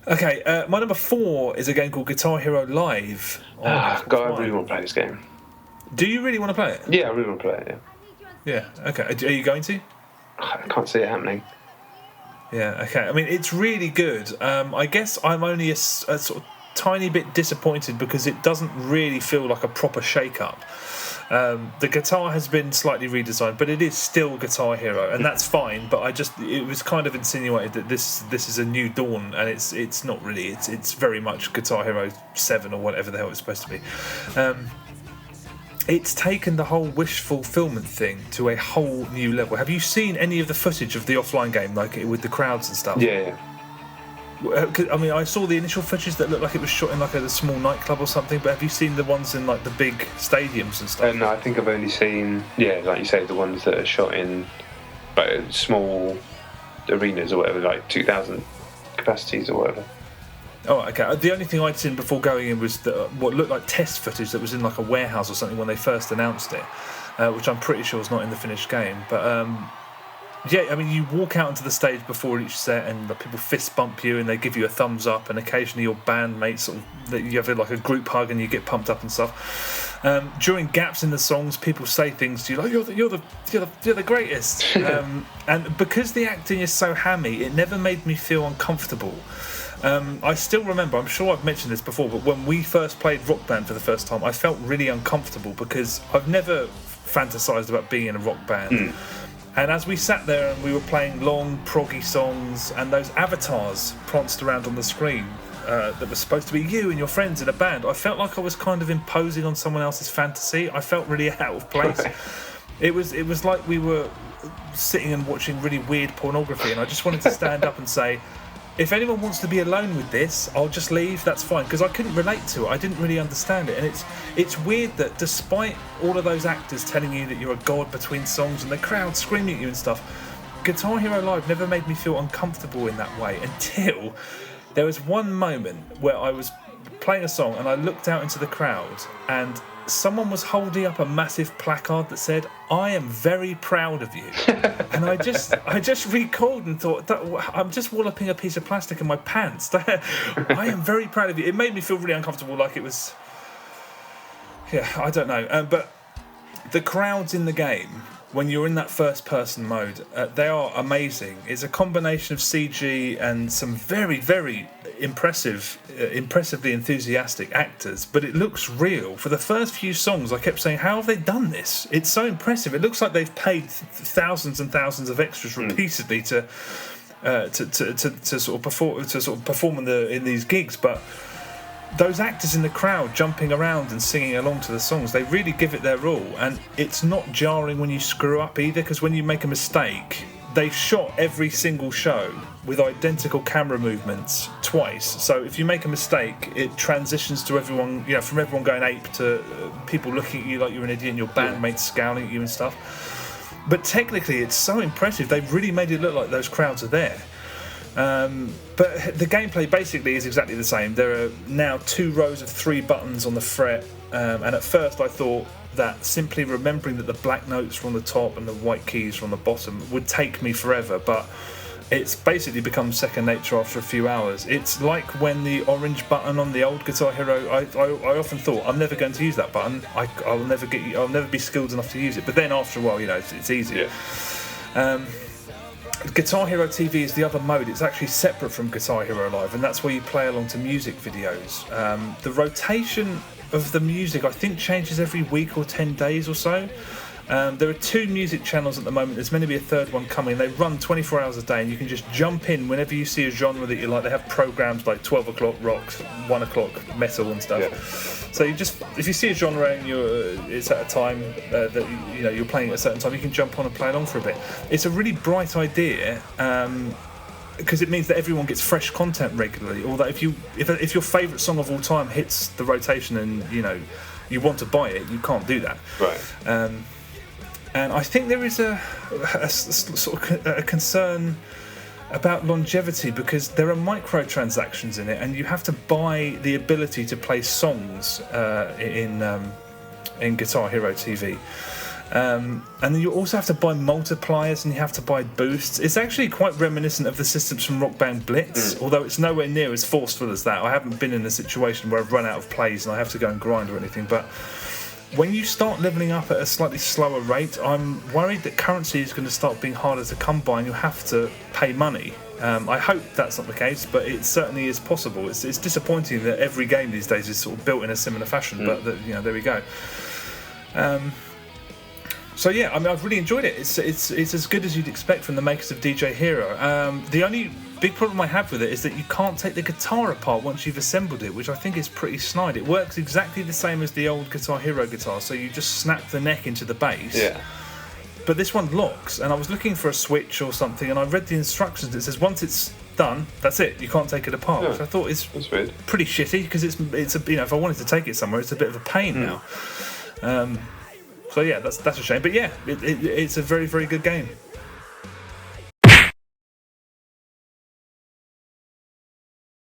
Okay, my number 4 is a game called Guitar Hero Live. God, I really want to play this game. Do you really want to play it? Yeah, I really want to play it, yeah. Okay, are you going to? I can't see it happening. Yeah, okay. I mean, it's really good. I guess I'm only a sort of tiny bit disappointed because it doesn't really feel like a proper shake-up. The guitar has been slightly redesigned, but it is still Guitar Hero, and that's fine. But it was kind of insinuated that this is a new dawn, and it's not really. It's very much Guitar Hero 7 or whatever the hell it's supposed to be. It's taken the whole wish fulfillment thing to a whole new level. Have you seen any of the footage of the offline game, like with the crowds and stuff? Yeah. I mean, I saw the initial footage that looked like it was shot in like a small nightclub or something, but have you seen the ones in like the big stadiums and stuff? No, I think I've only seen, like you say, the ones that are shot in like small arenas or whatever, like 2,000 capacities or whatever. Oh, okay. The only thing I'd seen before going in was what looked like test footage that was in like a warehouse or something when they first announced it, which I'm pretty sure is not in the finished game. But yeah, I mean, you walk out onto the stage before each set, and people fist bump you, and they give you a thumbs up, and occasionally your bandmates you have like a group hug, and you get pumped up and stuff. During gaps in the songs, people say things to you like "You're the greatest," and because the acting is so hammy, it never made me feel uncomfortable. I still remember, I'm sure I've mentioned this before, but when we first played Rock Band for the first time, I felt really uncomfortable because I've never fantasised about being in a rock band. And as we sat there and we were playing long, proggy songs, and those avatars pranced around on the screen that were supposed to be you and your friends in a band, I felt like I was kind of imposing on someone else's fantasy. I felt really out of place. It was like we were sitting and watching really weird pornography, and I just wanted to stand up and say, if anyone wants to be alone with this, I'll just leave, that's fine, because I couldn't relate to it. I didn't really understand it. And it's weird that despite all of those actors telling you that you're a god between songs and the crowd screaming at you and stuff, Guitar Hero Live never made me feel uncomfortable in that way until there was one moment where I was playing a song and I looked out into the crowd and someone was holding up a massive placard that said, "I am very proud of you." And I just recalled and thought, I'm just walloping a piece of plastic in my pants. I am very proud of you. It made me feel really uncomfortable, like it was, I don't know. But the crowds in the game, when you're in that first-person mode, they are amazing. It's a combination of CG and some very, very impressively enthusiastic actors, but it looks real. For the first few songs, I kept saying, how have they done this? It's so impressive. It looks like they've paid thousands and thousands of extras repeatedly to sort of perform in these gigs, but those actors in the crowd jumping around and singing along to the songs, they really give it their all, and it's not jarring when you screw up either, because when you make a mistake, they've shot every single show with identical camera movements twice, so if you make a mistake, it transitions to everyone, from everyone going ape to people looking at you like you're an idiot and your bandmates scowling at you and stuff. But technically it's so impressive, they've really made it look like those crowds are there. But the gameplay basically is exactly the same. There are now 2 rows of 3 buttons on the fret, and at first I thought that simply remembering that the black notes were on the top and the white keys were on the bottom would take me forever, but it's basically become second nature after a few hours. It's like when the orange button on the old Guitar Hero, I often thought, I'm never going to use that button, I'll never be skilled enough to use it, but then after a while, it's easy. Guitar Hero TV is the other mode. It's actually separate from Guitar Hero Live, and that's where you play along to music videos. The rotation of the music, I think, changes every week or 10 days or so. There are 2 music channels at the moment. There's meant to be a third one coming. They run 24 hours a day, and you can just jump in whenever you see a genre that you like. They have programs like 12 o'clock rock, 1 o'clock metal and stuff. So if you see a genre and it's at a time that you're playing at a certain time, you can jump on and play along for a bit. It's a really bright idea. Because it means that everyone gets fresh content regularly. Although if your favourite song of all time hits the rotation and you want to buy it, you can't do that. Right. And I think there is a sort of a concern about longevity, because there are microtransactions in it, and you have to buy the ability to play songs in Guitar Hero TV. And then you also have to buy multipliers and you have to buy boosts. It's actually quite reminiscent of the systems from Rock Band Blitz, although it's nowhere near as forceful as that. I haven't been in a situation where I've run out of plays and I have to go and grind or anything, but when you start levelling up at a slightly slower rate, I'm worried that currency is going to start being harder to come by and you'll have to pay money. I hope that's not the case, but it certainly is possible. It's disappointing that every game these days is sort of built in a similar fashion, but there we go. So yeah, I mean, I've really enjoyed it. It's as good as you'd expect from the makers of DJ Hero. The only big problem I have with it is that you can't take the guitar apart once you've assembled it, which I think is pretty snide. It works exactly the same as the old Guitar Hero guitar, so you just snap the neck into the bass. Yeah. But this one locks, and I was looking for a switch or something, and I read the instructions. It says once it's done, that's it. You can't take it apart, which I thought is pretty shitty because it's if I wanted to take it somewhere, it's a bit of a pain now. So yeah, that's a shame. But yeah, it's a very, very good game.